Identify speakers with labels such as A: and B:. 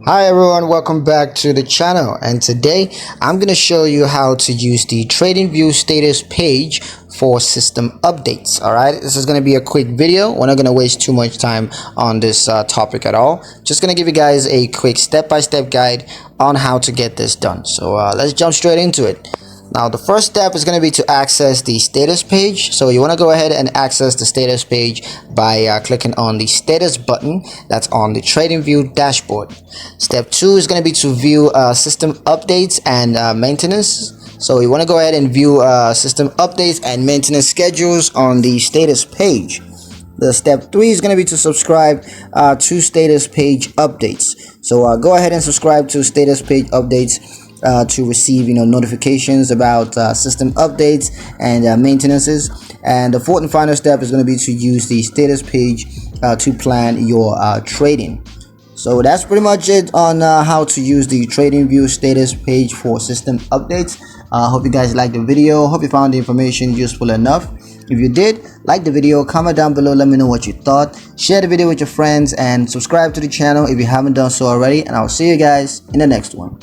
A: Hi everyone, welcome back to the channel, and today I'm going to show you how to use the Tradingview status page for system updates. Alright, this is going to be a quick video. We're not going to waste too much time on this topic at all. Just going to give you guys a quick step-by-step guide on how to get this done. So let's jump straight into it. Now the first step is going to be to access the status page. So you want to go ahead and access the status page by clicking on the status button that's on the Tradingview dashboard. Step 2 is going to be to view system updates and maintenance. So you want to go ahead and view system updates and maintenance schedules on the status page. The step 3 is going to be to subscribe to status page updates. So go ahead and subscribe to status page updates to receive notifications about system updates and maintenances. And the fourth and final step is going to be to use the status page to plan your trading. So that's pretty much it on how to use the Tradingview status page for system updates. Hope you guys liked the video. Hope you found the information useful enough. If you did, like the video, comment down below, let me know what you thought. Share the video with your friends and subscribe to the channel if you haven't done so already. And I'll see you guys in the next one.